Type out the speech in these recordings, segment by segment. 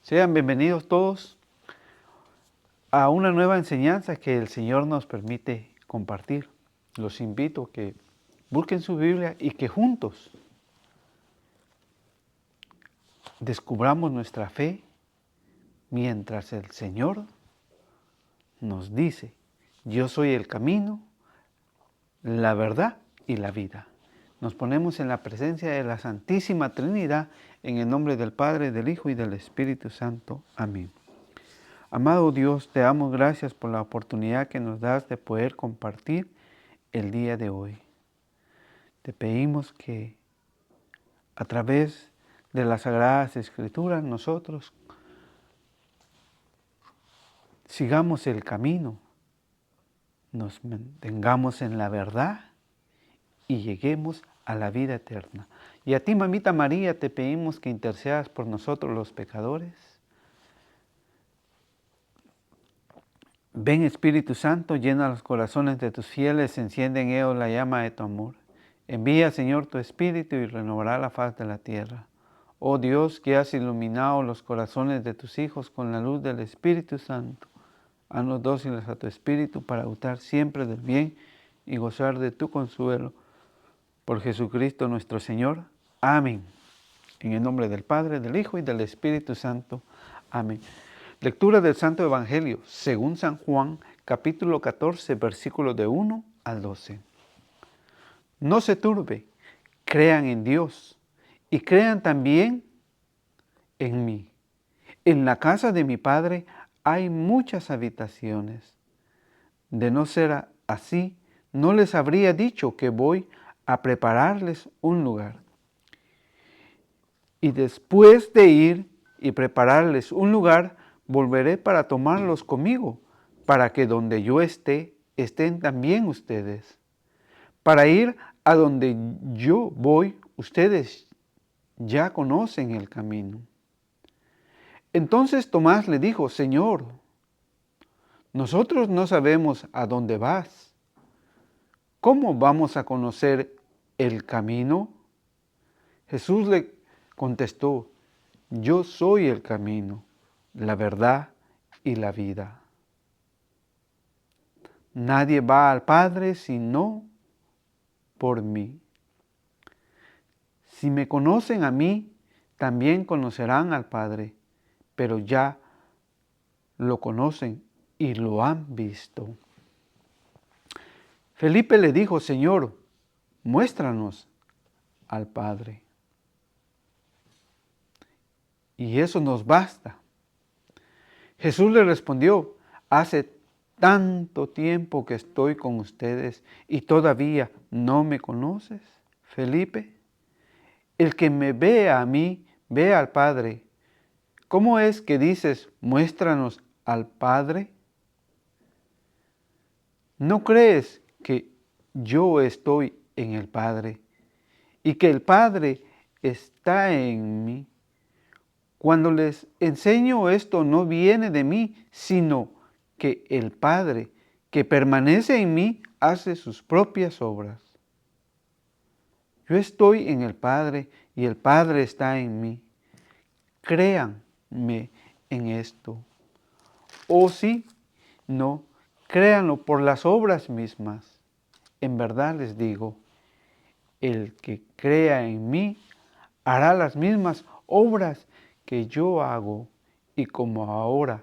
Sean bienvenidos todos a una nueva enseñanza que el Señor nos permite compartir. Los invito a que busquen su Biblia y que juntos descubramos nuestra fe mientras el Señor nos dice: yo soy el camino, la verdad y la vida. Nos ponemos en la presencia de la Santísima Trinidad, en el nombre del Padre, del Hijo y del Espíritu Santo. Amén. Amado Dios, te damos gracias por la oportunidad que nos das de poder compartir el día de hoy. Te pedimos que a través de las Sagradas Escrituras nosotros sigamos el camino, nos mantengamos en la verdad y lleguemos a la vida eterna. Y a ti, Mamita María, te pedimos que intercedas por nosotros los pecadores. Ven, Espíritu Santo, llena los corazones de tus fieles, enciende en ellos la llama de tu amor. Envía, Señor, tu Espíritu y renovará la faz de la tierra. Oh Dios, que has iluminado los corazones de tus hijos con la luz del Espíritu Santo, haznos dóciles a tu Espíritu para gustar siempre del bien y gozar de tu consuelo. Por Jesucristo nuestro Señor. Amén. En el nombre del Padre, del Hijo y del Espíritu Santo. Amén. Lectura del Santo Evangelio según San Juan, capítulo 14, versículos de 1 al 12. No se turbe, crean en Dios y crean también en mí. En la casa de mi Padre hay muchas habitaciones. De no ser así, no les habría dicho que voy a prepararles un lugar. Y después de ir y prepararles un lugar, volveré para tomarlos conmigo, para que donde yo esté, estén también ustedes. Para ir a donde yo voy, ustedes ya conocen el camino. Entonces Tomás le dijo: Señor, nosotros no sabemos a dónde vas. ¿Cómo vamos a conocer el camino? Jesús le contestó: yo soy el camino, la verdad y la vida. Nadie va al Padre sino por mí. Si me conocen a mí, también conocerán al Padre, pero ya lo conocen y lo han visto. Felipe le dijo: Señor, muéstranos al Padre. Y eso nos basta. Jesús le respondió: hace tanto tiempo que estoy con ustedes y todavía no me conoces, Felipe. El que me ve a mí, ve al Padre. ¿Cómo es que dices: muéstranos al Padre? ¿No crees que yo estoy en el Padre y que el Padre está en mí? Cuando les enseño esto, no viene de mí, sino que el Padre, que permanece en mí, hace sus propias obras. Yo estoy en el Padre y el Padre está en mí. Créanme en esto. O sí, no, créanlo por las obras mismas. En verdad les digo, el que crea en mí hará las mismas obras que yo hago, y como ahora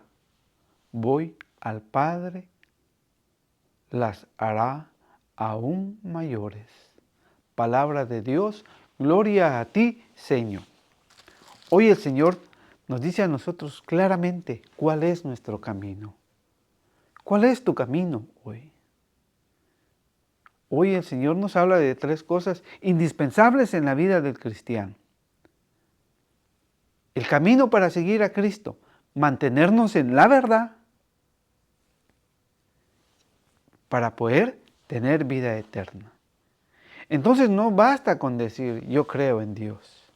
voy al Padre, las hará aún mayores. Palabra de Dios, gloria a ti, Señor. Hoy el Señor nos dice a nosotros claramente cuál es nuestro camino. ¿Cuál es tu camino hoy? Hoy el Señor nos habla de 3 cosas indispensables en la vida del cristiano. El camino para seguir a Cristo, mantenernos en la verdad para poder tener vida eterna. Entonces no basta con decir yo creo en Dios.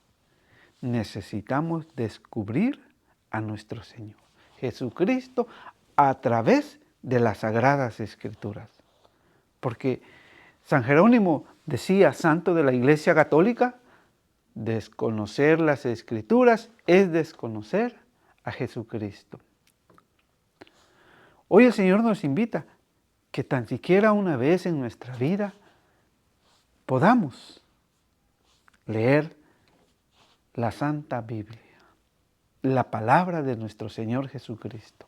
Necesitamos descubrir a nuestro Señor Jesucristo a través de las Sagradas Escrituras. Porque San Jerónimo decía, santo de la Iglesia Católica, desconocer las Escrituras es desconocer a Jesucristo. Hoy el Señor nos invita que tan siquiera una vez en nuestra vida podamos leer la Santa Biblia, la palabra de nuestro Señor Jesucristo.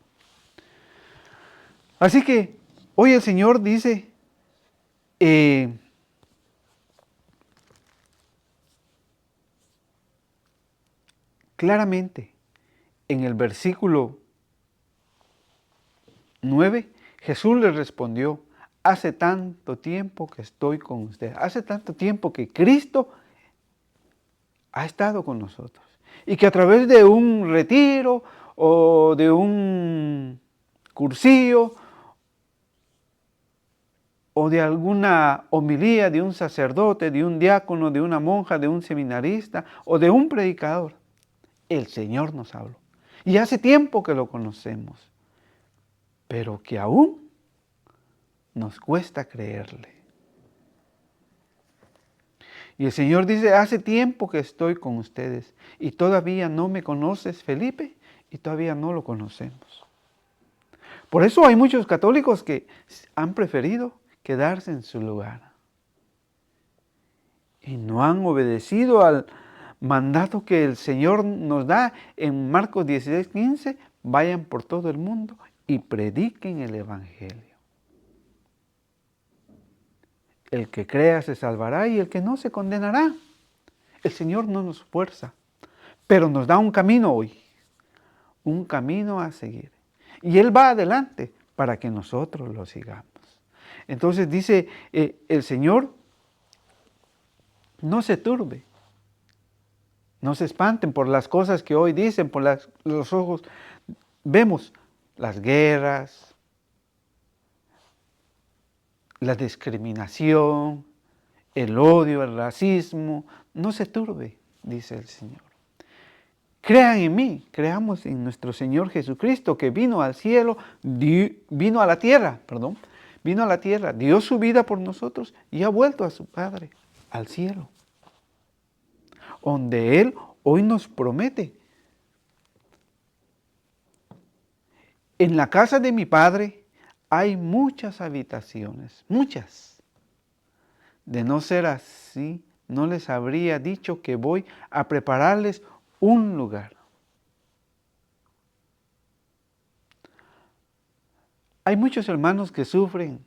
Así que hoy el Señor dice, claramente en el versículo 9, Jesús le respondió, hace tanto tiempo que estoy con usted, hace tanto tiempo que Cristo ha estado con nosotros y que a través de un retiro o de un cursillo o de alguna homilía de un sacerdote, de un diácono, de una monja, de un seminarista o de un predicador, el Señor nos habló. Y hace tiempo que lo conocemos, pero que aún nos cuesta creerle. Y el Señor dice, hace tiempo que estoy con ustedes y todavía no me conoces, Felipe, y todavía no lo conocemos. Por eso hay muchos católicos que han preferido quedarse en su lugar y no han obedecido al mandato que el Señor nos da en Marcos 16:15, vayan por todo el mundo y prediquen el Evangelio. El que crea se salvará y el que no se condenará. El Señor no nos fuerza, pero nos da un camino hoy, un camino a seguir. Y Él va adelante para que nosotros lo sigamos. Entonces dice el Señor, no se turbe, no se espanten por las cosas que hoy dicen, por los ojos. Vemos las guerras, la discriminación, el odio, el racismo. No se turbe, dice el Señor. Crean en mí, creamos en nuestro Señor Jesucristo, que vino al cielo, vino a la tierra, dio su vida por nosotros y ha vuelto a su Padre, al cielo, donde Él hoy nos promete. En la casa de mi Padre hay muchas habitaciones, muchas. De no ser así, no les habría dicho que voy a prepararles un lugar. Hay muchos hermanos que sufren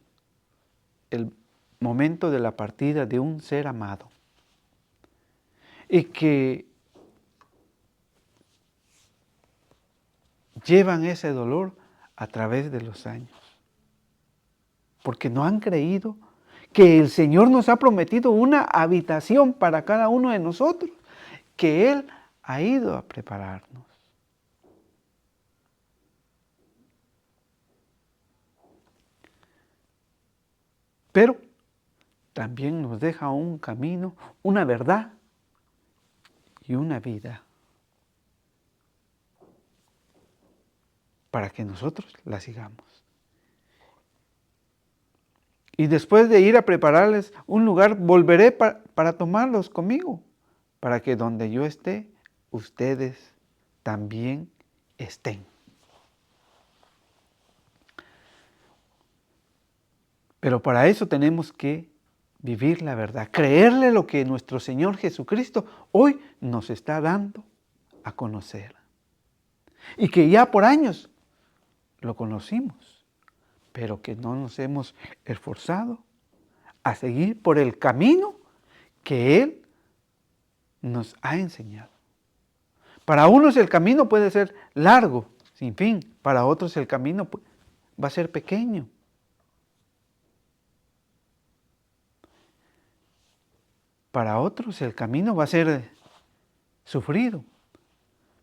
el momento de la partida de un ser amado y que llevan ese dolor a través de los años, porque no han creído que el Señor nos ha prometido una habitación para cada uno de nosotros, que Él ha ido a prepararnos. Pero también nos deja un camino, una verdad y una vida para que nosotros la sigamos. Y después de ir a prepararles un lugar, volveré para tomarlos conmigo, para que donde yo esté, ustedes también estén. Pero para eso tenemos que vivir la verdad, creerle lo que nuestro Señor Jesucristo hoy nos está dando a conocer. Y que ya por años lo conocimos, pero que no nos hemos esforzado a seguir por el camino que Él nos ha enseñado. Para unos el camino puede ser largo, sin fin. Para otros el camino va a ser pequeño. Para otros el camino va a ser sufrido.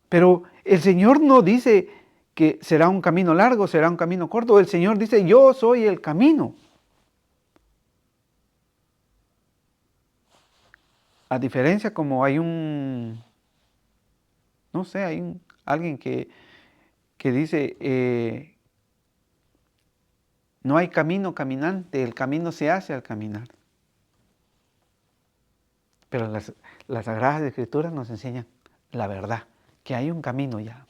Pero el Señor no dice que será un camino largo, será un camino corto. El Señor dice, yo soy el camino. A diferencia como hay alguien que dice, no hay camino caminante, el camino se hace al caminar. Pero las Sagradas Escrituras nos enseñan la verdad, que hay un camino ya.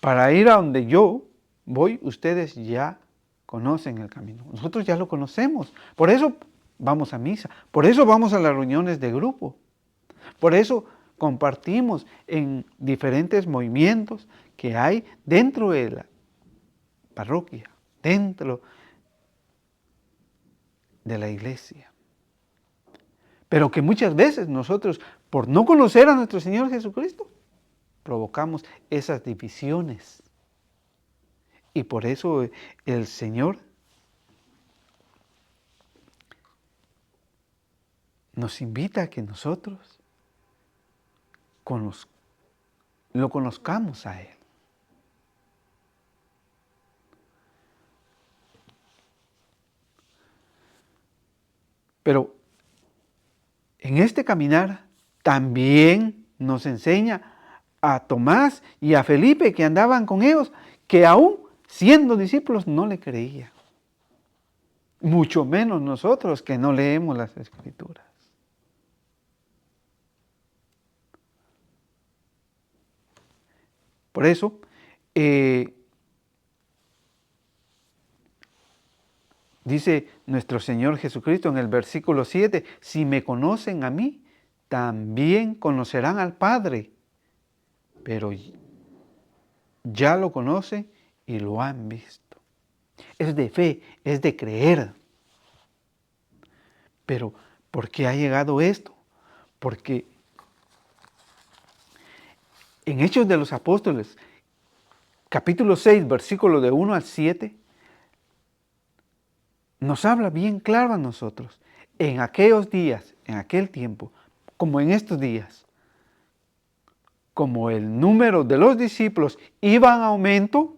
para ir a donde yo voy, ustedes ya conocen el camino. Nosotros ya lo conocemos. Por eso vamos a misa. Por eso vamos a las reuniones de grupo. Por eso compartimos en diferentes movimientos que hay dentro de la parroquia, dentro de la iglesia. Pero que muchas veces nosotros, por no conocer a nuestro Señor Jesucristo, provocamos esas divisiones. Y por eso el Señor nos invita a que nosotros lo conozcamos a Él. Pero en este caminar también nos enseña a Tomás y a Felipe, que andaban con ellos, que aún siendo discípulos no le creían. Mucho menos nosotros que no leemos las Escrituras. Por eso, dice nuestro Señor Jesucristo en el versículo 7, si me conocen a mí, también conocerán al Padre, pero ya lo conocen y lo han visto. Es de fe, es de creer. Pero, ¿por qué ha llegado esto? Porque en Hechos de los Apóstoles, capítulo 6, versículo de 1 al 7, nos habla bien claro a nosotros. En aquellos días, en aquel tiempo, como en estos días, como el número de los discípulos iba en aumento,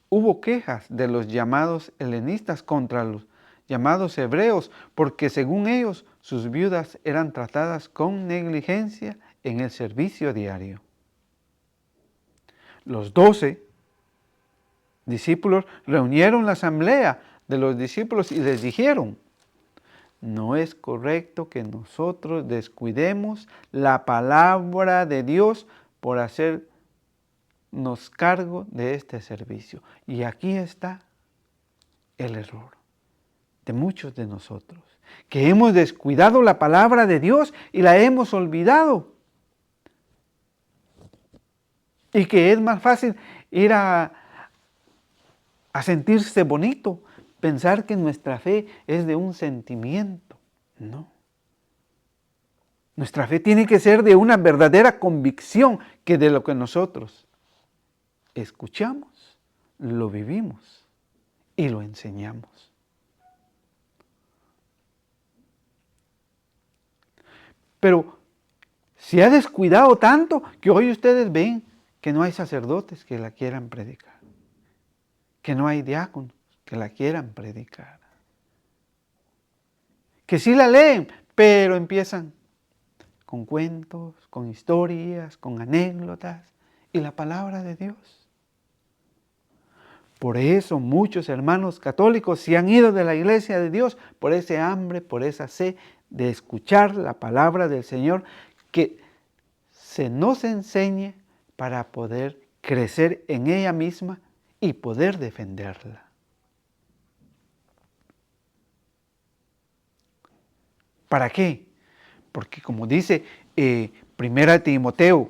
hubo quejas de los llamados helenistas contra los llamados hebreos, porque según ellos sus viudas eran tratadas con negligencia en el servicio diario. Los 12 discípulos reunieron la asamblea de los discípulos y les dijeron, no es correcto que nosotros descuidemos la palabra de Dios por hacernos cargo de este servicio. Y aquí está el error de muchos de nosotros, que hemos descuidado la palabra de Dios y la hemos olvidado. Y que es más fácil ir a sentirse bonito, pensar que nuestra fe es de un sentimiento. No. Nuestra fe tiene que ser de una verdadera convicción que de lo que nosotros escuchamos, lo vivimos y lo enseñamos. Pero se ha descuidado tanto que hoy ustedes ven que no hay sacerdotes que la quieran predicar, que no hay diáconos que la quieran predicar, que sí la leen, pero empiezan con cuentos, con historias, con anécdotas y la palabra de Dios. Por eso muchos hermanos católicos se han ido de la iglesia de Dios por ese hambre, por esa sed de escuchar la palabra del Señor, que se nos enseñe para poder crecer en ella misma y poder defenderla. ¿Para qué? Porque como dice 1 Timoteo,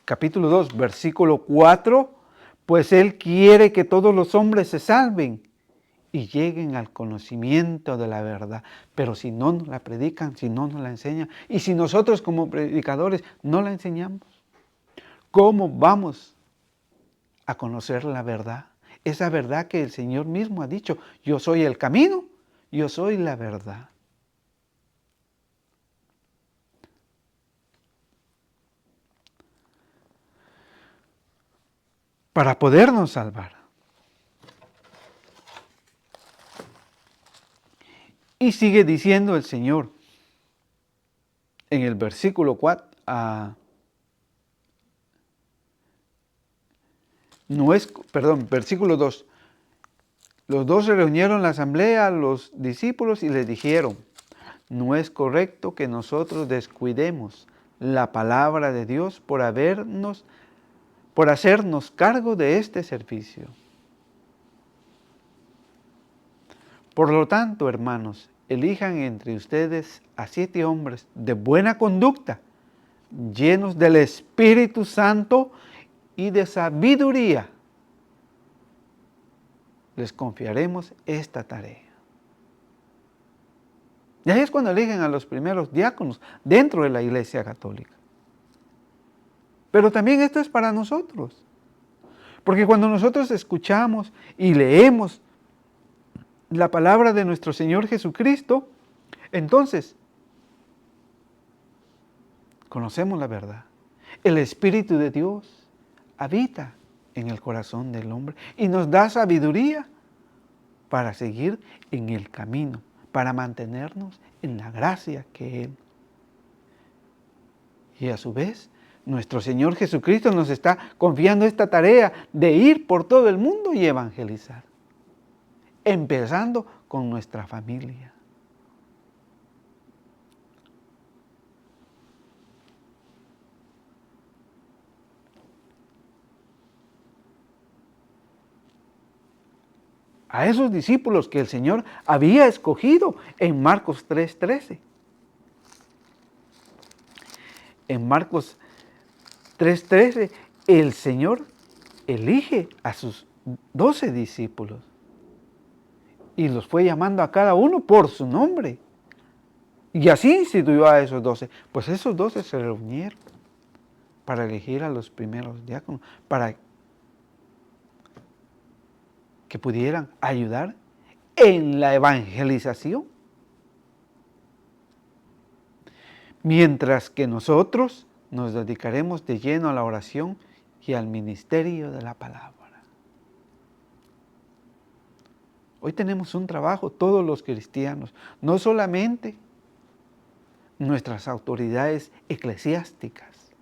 capítulo 2, versículo 4, pues Él quiere que todos los hombres se salven y lleguen al conocimiento de la verdad. Pero si no nos la predican, si no nos la enseñan, y si nosotros como predicadores no la enseñamos, ¿cómo vamos a conocer la verdad? Esa verdad que el Señor mismo ha dicho, yo soy el camino, yo soy la verdad. Para podernos salvar. Y sigue diciendo el Señor en el versículo 4, versículo 2. Los dos se reunieron en la asamblea, los discípulos, y les dijeron, no es correcto que nosotros descuidemos la palabra de Dios por hacernos cargo de este servicio. Por lo tanto, hermanos, elijan entre ustedes a 7 hombres de buena conducta, llenos del Espíritu Santo y de sabiduría. Les confiaremos esta tarea. Y ahí es cuando eligen a los primeros diáconos dentro de la Iglesia Católica. Pero también esto es para nosotros. Porque cuando nosotros escuchamos y leemos la palabra de nuestro Señor Jesucristo, entonces conocemos la verdad. El Espíritu de Dios habita en el corazón del hombre y nos da sabiduría para seguir en el camino, para mantenernos en la gracia que Él. Y a su vez, nuestro Señor Jesucristo nos está confiando esta tarea de ir por todo el mundo y evangelizar, empezando con nuestra familia. A esos discípulos que el Señor había escogido en Marcos 3:13. En Marcos 3:13, el Señor elige a sus 12 discípulos y los fue llamando a cada uno por su nombre. Y así instituyó a esos 12. Pues esos 12 se reunieron para elegir a los primeros diáconos, para que pudieran ayudar en la evangelización. Mientras que nosotros nos dedicaremos de lleno a la oración y al ministerio de la palabra. Hoy tenemos un trabajo, todos los cristianos, no solamente nuestras autoridades eclesiásticas,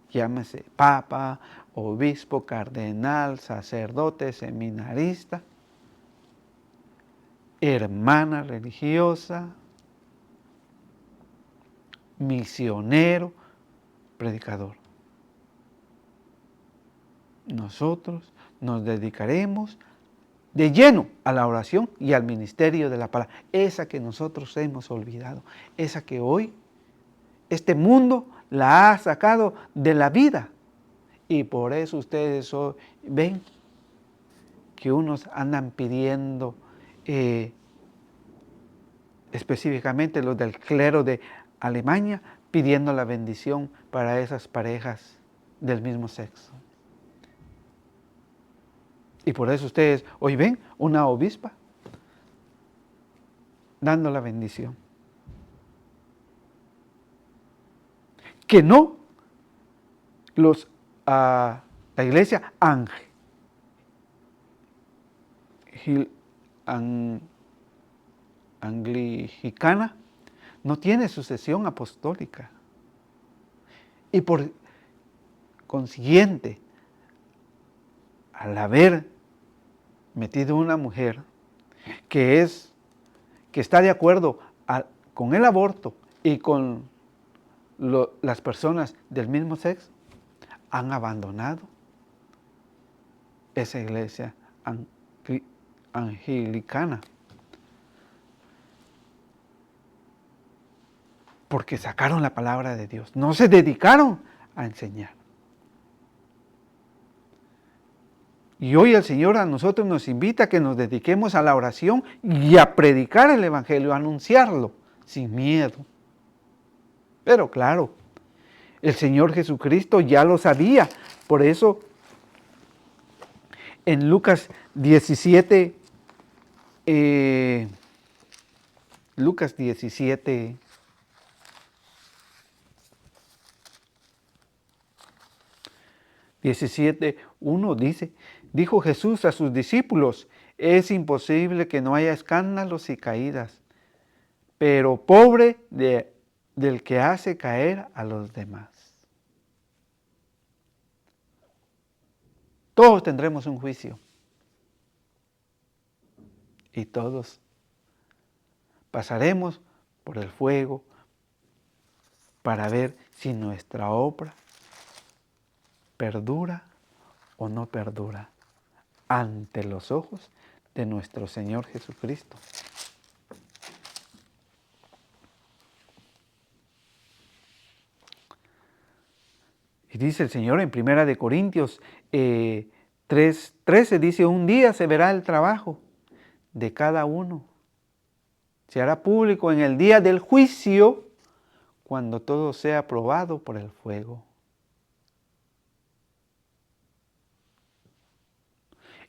llámese papa, obispo, cardenal, sacerdote, seminarista, hermana religiosa, misionero, predicador. Nosotros nos dedicaremos de lleno a la oración y al ministerio de la palabra, esa que nosotros hemos olvidado, esa que hoy este mundo la ha sacado de la vida. Y por eso ustedes hoy ven que unos andan pidiendo, específicamente los del clero de Alemania, pidiendo la bendición para esas parejas del mismo sexo. Y por eso ustedes hoy ven una obispa dando la bendición. Que no la iglesia anglicana no tiene sucesión apostólica. Y por consiguiente, al haber metido una mujer que está de acuerdo con el aborto y con las personas del mismo sexo, han abandonado esa iglesia anglicana. Porque sacaron la palabra de Dios, no se dedicaron a enseñar. Y hoy el Señor a nosotros nos invita a que nos dediquemos a la oración y a predicar el Evangelio, a anunciarlo sin miedo. Pero claro, el Señor Jesucristo ya lo sabía. Por eso en Lucas 17, Lucas 17, 17:1 dice, dijo Jesús a sus discípulos, es imposible que no haya escándalos y caídas, pero pobre del que hace caer a los demás. Todos tendremos un juicio y todos pasaremos por el fuego para ver si nuestra obra perdura o no perdura ante los ojos de nuestro Señor Jesucristo. Y dice el Señor en 1 Corintios 3:13, dice, un día se verá el trabajo de cada uno. Se hará público en el día del juicio, cuando todo sea probado por el fuego.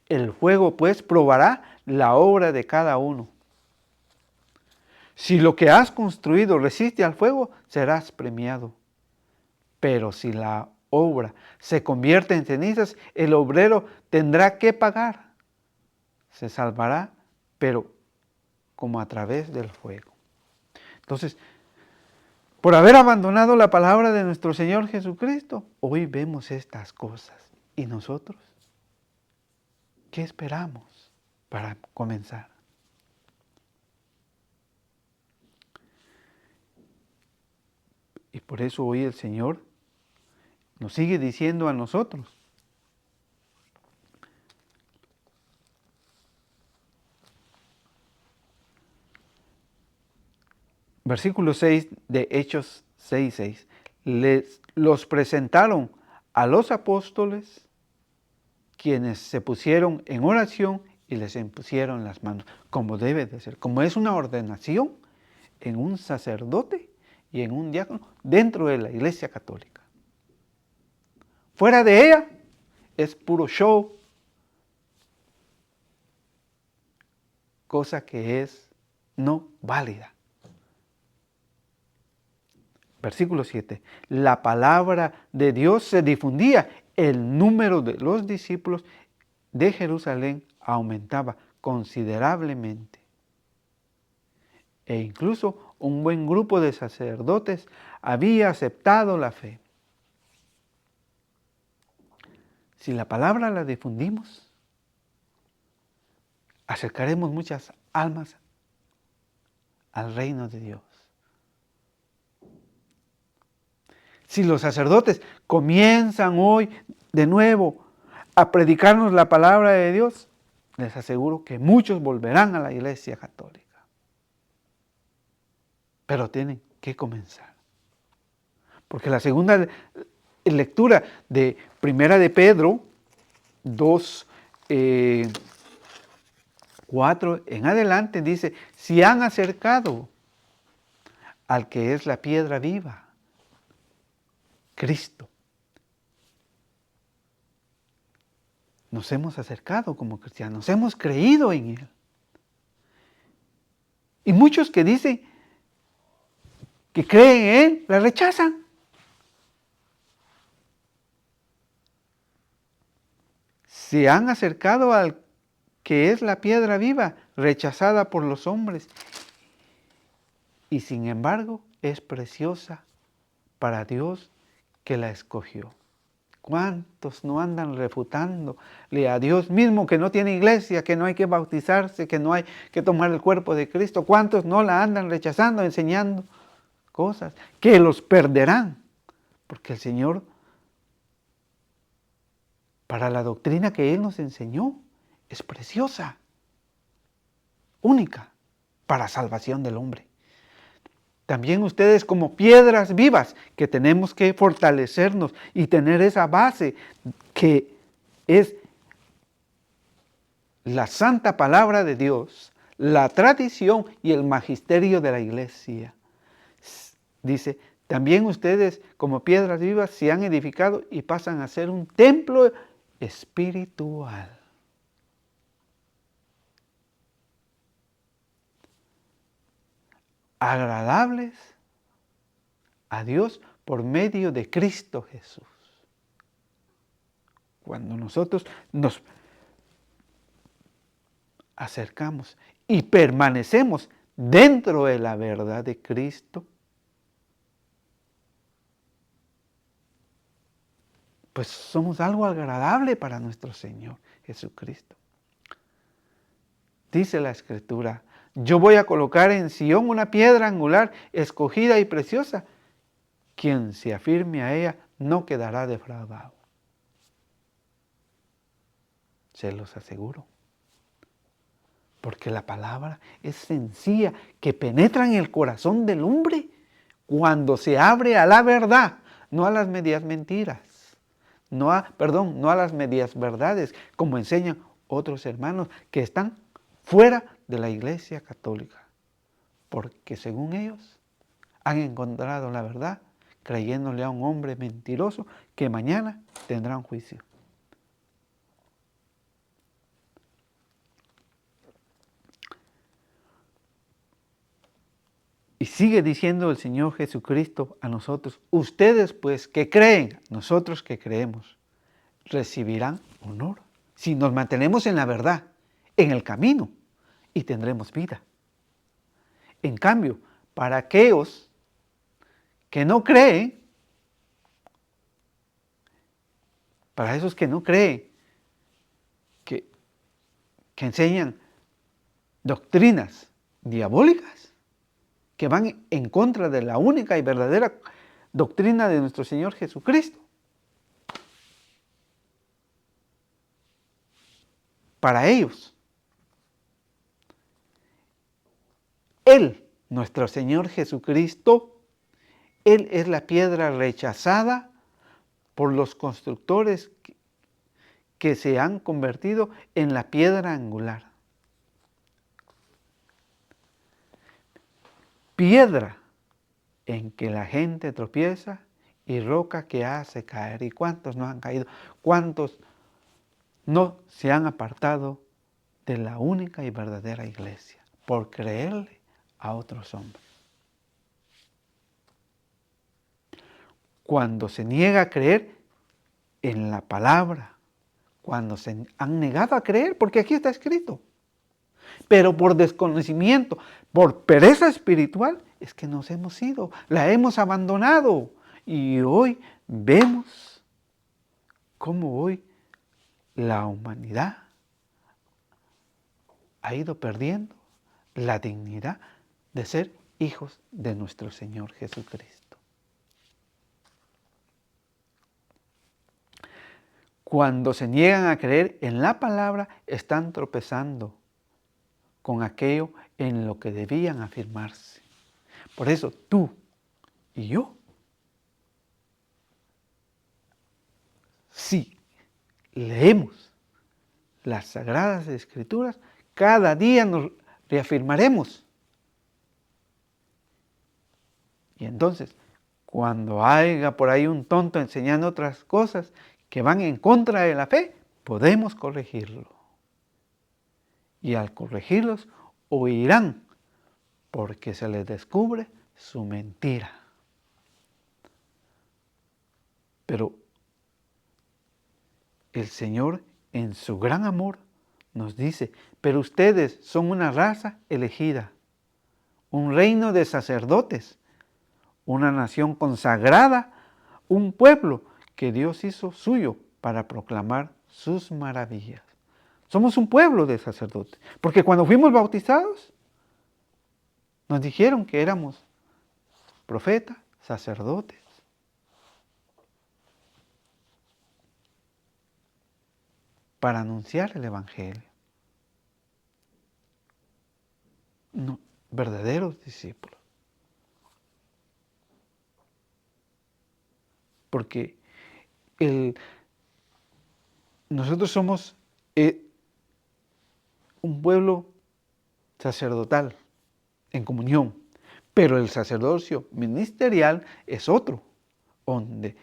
El fuego, pues, probará la obra de cada uno. Si lo que has construido resiste al fuego, serás premiado. Pero si la obra se convierte en cenizas, el obrero tendrá que pagar. Se salvará, pero como a través del fuego. Entonces, por haber abandonado la palabra de nuestro Señor Jesucristo, hoy vemos estas cosas. ¿Y nosotros? ¿Qué esperamos para comenzar? Y por eso hoy el Señor nos sigue diciendo a nosotros, versículo 6 de Hechos 6:6, los presentaron a los apóstoles, quienes se pusieron en oración y les impusieron las manos, como debe de ser, como es una ordenación en un sacerdote y en un diácono dentro de la Iglesia Católica. Fuera de ella es puro show, cosa que es no válida. Versículo 7. La palabra de Dios se difundía, el número de los discípulos de Jerusalén aumentaba considerablemente. E incluso un buen grupo de sacerdotes había aceptado la fe. Si la palabra la difundimos, acercaremos muchas almas al reino de Dios. Si los sacerdotes comienzan hoy de nuevo a predicarnos la palabra de Dios, les aseguro que muchos volverán a la Iglesia Católica. Pero tienen que comenzar. Porque la segunda lectura de Primera de Pedro 2, 4 en adelante dice, si han acercado al que es la piedra viva, Cristo. Nos hemos acercado como cristianos, hemos creído en Él. Y muchos que dicen que creen en Él, la rechazan. Se han acercado al que es la piedra viva, rechazada por los hombres, y sin embargo es preciosa para Dios que la escogió. ¿Cuántos no andan refutándole a Dios mismo que no tiene iglesia, que no hay que bautizarse, que no hay que tomar el cuerpo de Cristo? ¿Cuántos no la andan rechazando, enseñando cosas que los perderán? Porque el Señor, para la doctrina que Él nos enseñó, es preciosa, única, para salvación del hombre. También ustedes como piedras vivas, que tenemos que fortalecernos y tener esa base que es la santa palabra de Dios, la tradición y el magisterio de la iglesia. Dice, también ustedes como piedras vivas se han edificado y pasan a ser un templo espiritual. Agradables a Dios por medio de Cristo Jesús. Cuando nosotros nos acercamos y permanecemos dentro de la verdad de Cristo, pues somos algo agradable para nuestro Señor Jesucristo. Dice la Escritura, yo voy a colocar en Sión una piedra angular, escogida y preciosa, quien se afirme a ella no quedará defraudado. Se los aseguro. Porque la palabra es sencilla, que penetra en el corazón del hombre cuando se abre a la verdad, no a las medias mentiras, no a las medias verdades, como enseñan otros hermanos que están fuera de la Iglesia Católica. Porque según ellos han encontrado la verdad creyéndole a un hombre mentiroso que mañana tendrá un juicio. Y sigue diciendo el Señor Jesucristo a nosotros, ustedes pues que creen, nosotros que creemos, recibirán honor si nos mantenemos en la verdad, en el camino, y tendremos vida. En cambio, para aquellos que no creen, para esos que no creen, que enseñan doctrinas diabólicas, que van en contra de la única y verdadera doctrina de nuestro Señor Jesucristo. Para ellos, Él, nuestro Señor Jesucristo, Él es la piedra rechazada por los constructores que se han convertido en la piedra angular. Piedra en que la gente tropieza y roca que hace caer. ¿Y cuántos no han caído? ¿Cuántos no se han apartado de la única y verdadera iglesia por creerle a otros hombres? Cuando se niega a creer en la palabra, cuando se han negado a creer, porque aquí está escrito, pero por desconocimiento, por pereza espiritual, es que nos hemos ido, la hemos abandonado. Y hoy vemos cómo hoy la humanidad ha ido perdiendo la dignidad de ser hijos de nuestro Señor Jesucristo. Cuando se niegan a creer en la palabra, están tropezando con aquello en lo que debían afirmarse. Por eso tú y yo, si leemos las Sagradas Escrituras, cada día nos reafirmaremos. Y entonces, cuando haya por ahí un tonto enseñando otras cosas que van en contra de la fe, podemos corregirlo. Y al corregirlos, oirán, porque se les descubre su mentira. Pero el Señor, en su gran amor, nos dice, pero ustedes son una raza elegida, un reino de sacerdotes, una nación consagrada, un pueblo que Dios hizo suyo para proclamar sus maravillas. Somos un pueblo de sacerdotes, porque cuando fuimos bautizados, nos dijeron que éramos profetas, sacerdotes. Para anunciar el Evangelio. No, verdaderos discípulos. Porque nosotros somos un pueblo sacerdotal en comunión, pero el sacerdocio ministerial es otro, donde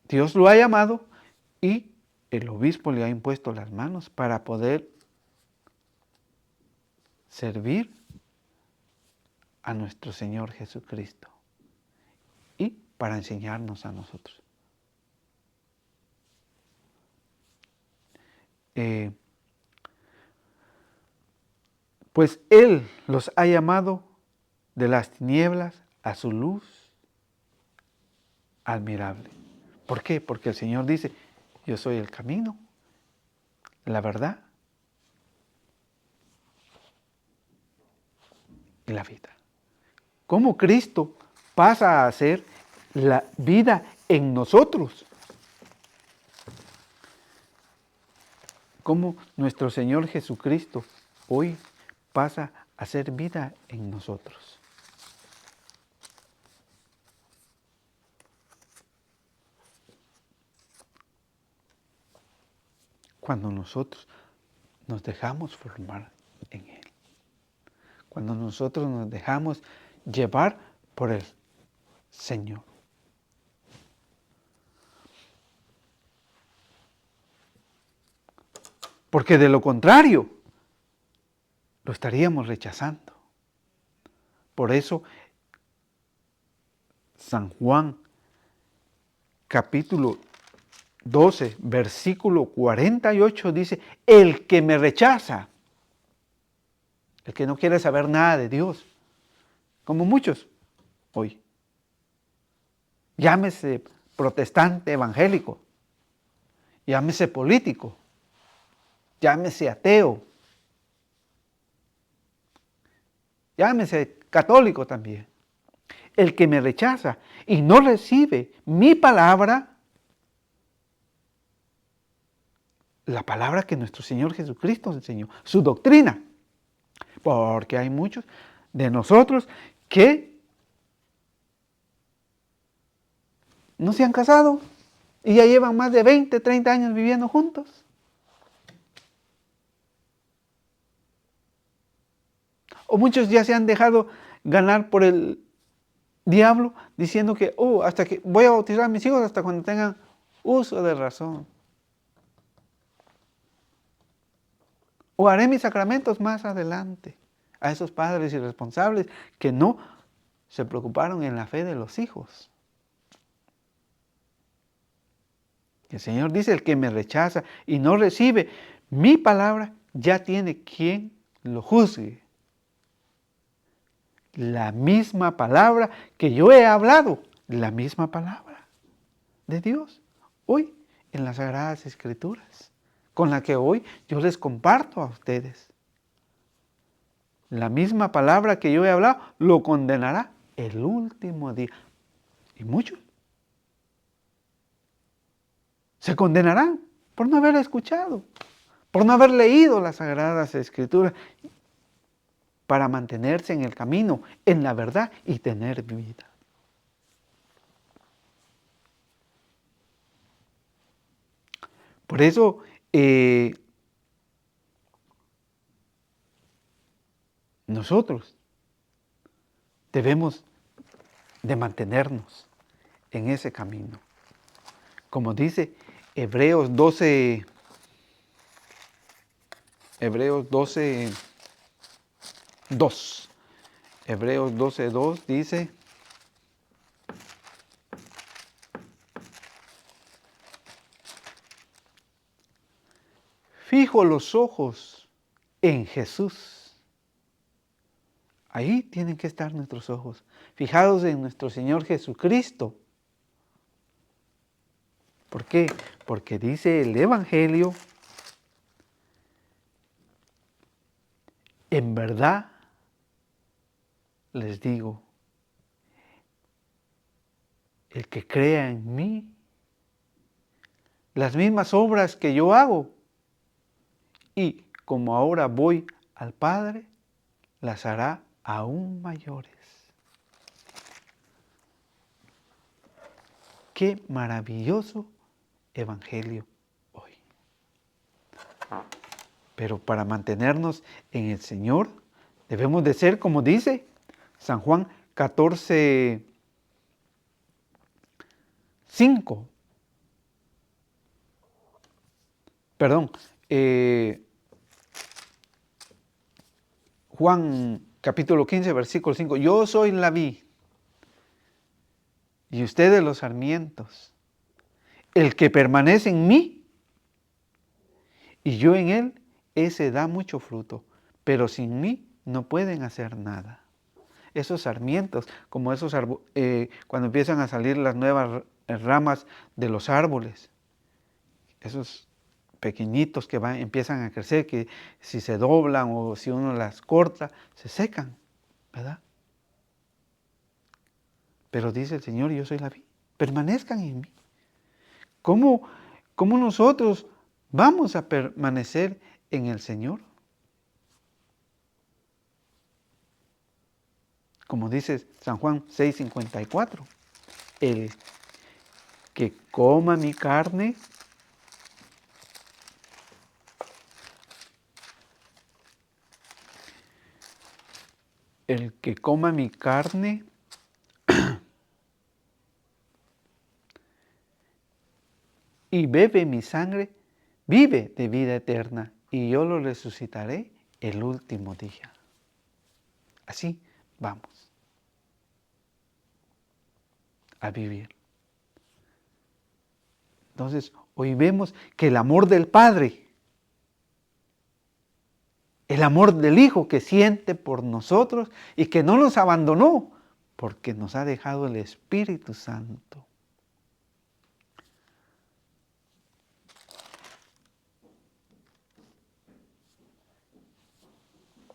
Dios lo ha llamado y el obispo le ha impuesto las manos para poder servir a nuestro Señor Jesucristo y para enseñarnos a nosotros. Pues Él los ha llamado de las tinieblas a su luz admirable. ¿Por qué? Porque el Señor dice, yo soy el camino, la verdad y la vida. ¿Cómo Cristo pasa a ser la vida en nosotros. Como nuestro Señor Jesucristo hoy pasa a ser vida en nosotros. Cuando nosotros nos dejamos formar en Él. Cuando nosotros nos dejamos llevar por el Señor. Porque de lo contrario, lo estaríamos rechazando. Por eso, San Juan, capítulo 12, versículo 48 dice, el que me rechaza, el que no quiere saber nada de Dios, como muchos hoy, llámese protestante evangélico, llámese político, llámese ateo, llámese católico también. El que me rechaza y no recibe mi palabra, la palabra que nuestro Señor Jesucristo enseñó, su doctrina. Porque hay muchos de nosotros que no se han casado y ya llevan más de 20, 30 años viviendo juntos. O muchos ya se han dejado ganar por el diablo diciendo que, hasta que voy a bautizar a mis hijos hasta cuando tengan uso de razón. O haré mis sacramentos más adelante. A esos padres irresponsables que no se preocuparon en la fe de los hijos. El Señor dice, el que me rechaza y no recibe mi palabra, ya tiene quien lo juzgue. La misma palabra que yo he hablado, la misma palabra de Dios, hoy en las Sagradas Escrituras, con la que hoy yo les comparto a ustedes. La misma palabra que yo he hablado lo condenará el último día. Y muchos se condenarán por no haber escuchado, por no haber leído las Sagradas Escrituras, para mantenerse en el camino, en la verdad y tener vida. Por eso, nosotros debemos de mantenernos en ese camino. Como dice Hebreos 12, 2. Hebreos 12:2 dice, fijo los ojos en Jesús. Ahí tienen que estar nuestros ojos, fijados en nuestro Señor Jesucristo. ¿Por qué? Porque dice el Evangelio, en verdad les digo, el que crea en mí, las mismas obras que yo hago, y como ahora voy al Padre, las hará aún mayores. Qué maravilloso evangelio hoy. Pero para mantenernos en el Señor, debemos de ser, como dice San Juan 14:5. Perdón, Juan capítulo 15, versículo 5. Yo soy la vid y ustedes los sarmientos. El que permanece en mí y yo en él, ese da mucho fruto, pero sin mí no pueden hacer nada. Esos sarmientos, como esos cuando empiezan a salir las nuevas ramas de los árboles, esos pequeñitos que empiezan a crecer, que si se doblan o si uno las corta, se secan, ¿verdad? Pero dice el Señor, yo soy la vid, permanezcan en mí. ¿Cómo nosotros vamos a permanecer en el Señor? Como dice San Juan 6:54, el que coma mi carne y bebe mi sangre, vive de vida eterna, y yo lo resucitaré el último día. Así vamos a vivir. Entonces, hoy vemos que el amor del Padre, el amor del Hijo que siente por nosotros y que no nos abandonó, porque nos ha dejado el Espíritu Santo.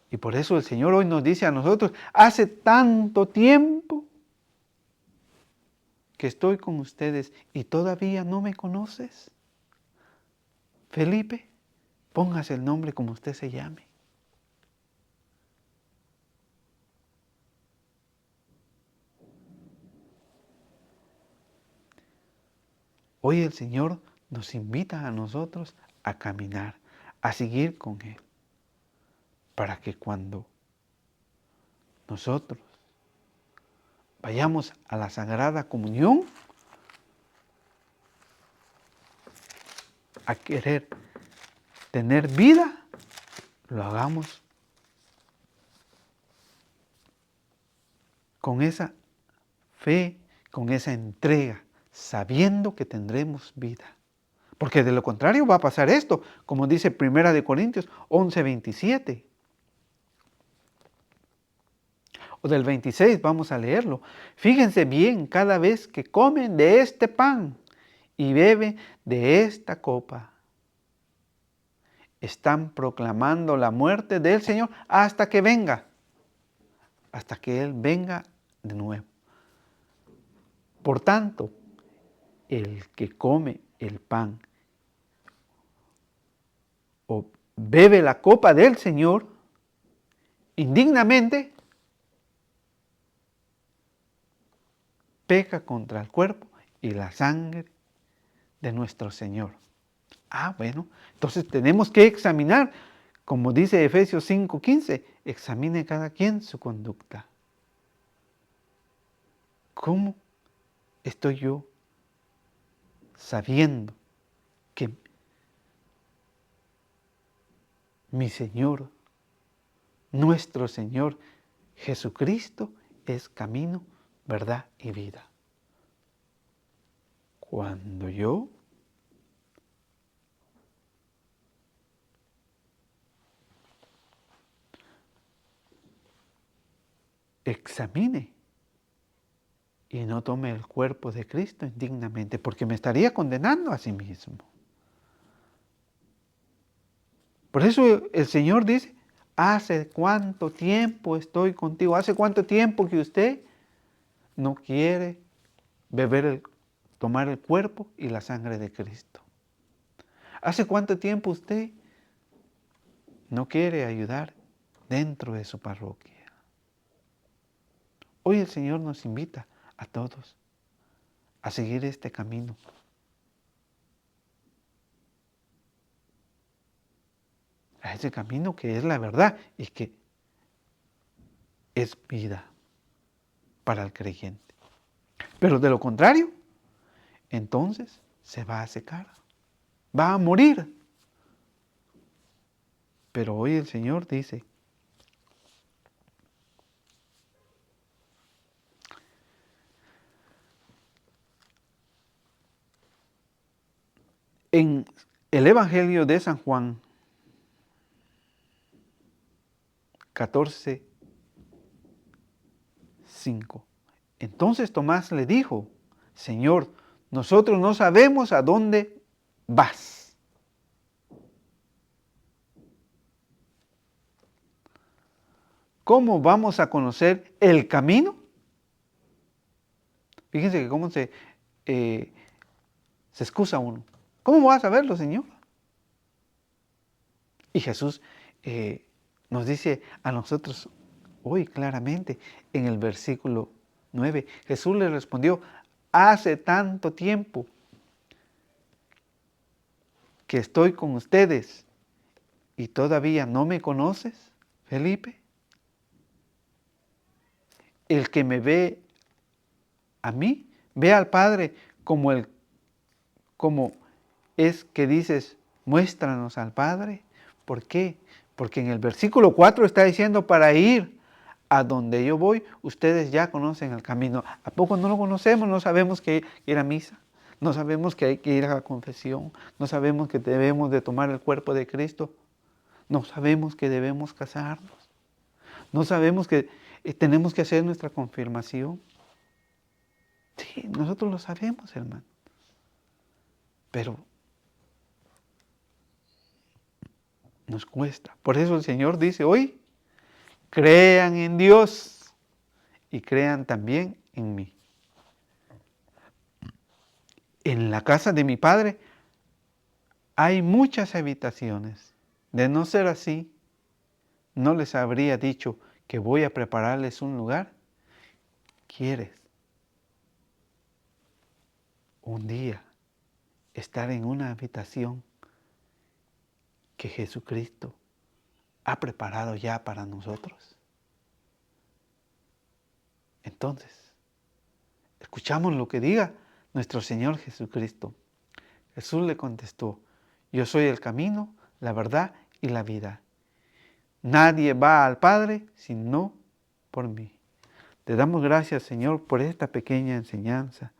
Y por eso el Señor hoy nos dice a nosotros, hace tanto tiempo que estoy con ustedes y todavía no me conoces. Felipe, póngase el nombre como usted se llame. Hoy el Señor nos invita a nosotros a caminar, a seguir con Él, para que cuando nosotros vayamos a la Sagrada Comunión, a querer tener vida, lo hagamos con esa fe, con esa entrega, sabiendo que tendremos vida. Porque de lo contrario va a pasar esto, como dice 1 Corintios 11:27. O del 26, vamos a leerlo. Fíjense bien, cada vez que comen de este pan y beben de esta copa, están proclamando la muerte del Señor hasta que venga, hasta que Él venga de nuevo. Por tanto, el que come el pan o bebe la copa del Señor indignamente, peca contra el cuerpo y la sangre de nuestro Señor. Bueno, entonces tenemos que examinar, como dice Efesios 5:15, examine cada quien su conducta. ¿Cómo estoy yo sabiendo que mi Señor, nuestro Señor Jesucristo es camino, verdad y vida? Cuando yo examine y no tome el cuerpo de Cristo indignamente, porque me estaría condenando a sí mismo. Por eso el Señor dice, ¿hace cuánto tiempo estoy contigo? ¿Hace cuánto tiempo que usted no quiere tomar el cuerpo y la sangre de Cristo? ¿Hace cuánto tiempo usted no quiere ayudar dentro de su parroquia? Hoy el Señor nos invita a todos a seguir este camino. A ese camino que es la verdad y que es vida para el creyente. Pero de lo contrario, entonces se va a secar, va a morir. Pero hoy el Señor dice, en el Evangelio de San Juan 14:5, entonces Tomás le dijo, Señor, nosotros no sabemos a dónde vas. ¿Cómo vamos a conocer el camino? Fíjense que cómo se excusa uno. ¿Cómo vas a verlo, Señor? Y Jesús nos dice a nosotros hoy claramente en el versículo 9. Jesús le respondió, hace tanto tiempo que estoy con ustedes y todavía no me conoces, Felipe. El que me ve a mí, ve al Padre como es que dices, muéstranos al Padre. ¿Por qué? Porque en el versículo 4 está diciendo, para ir a donde yo voy, ustedes ya conocen el camino. ¿A poco no lo conocemos? No sabemos que ir a misa, no sabemos que hay que ir a la confesión, no sabemos que debemos de tomar el cuerpo de Cristo, no sabemos que debemos casarnos, no sabemos que tenemos que hacer nuestra confirmación. Sí, nosotros lo sabemos, hermano. Pero nos cuesta. Por eso el Señor dice hoy, crean en Dios y crean también en mí. En la casa de mi Padre hay muchas habitaciones. De no ser así, no les habría dicho que voy a prepararles un lugar. ¿Quieres un día estar en una habitación que Jesucristo ha preparado ya para nosotros? Entonces, escuchamos lo que diga nuestro Señor Jesucristo. Jesús le contestó, yo soy el camino, la verdad y la vida. Nadie va al Padre sino por mí. Te damos gracias, Señor, por esta pequeña enseñanza.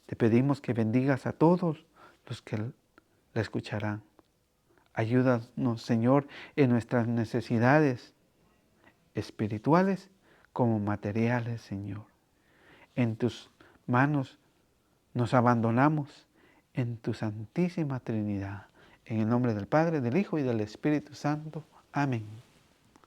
Te pedimos que bendigas a todos los que la escucharán. Ayúdanos, Señor, en nuestras necesidades espirituales como materiales, Señor. En tus manos nos abandonamos, en tu Santísima Trinidad. En el nombre del Padre, del Hijo y del Espíritu Santo. Amén.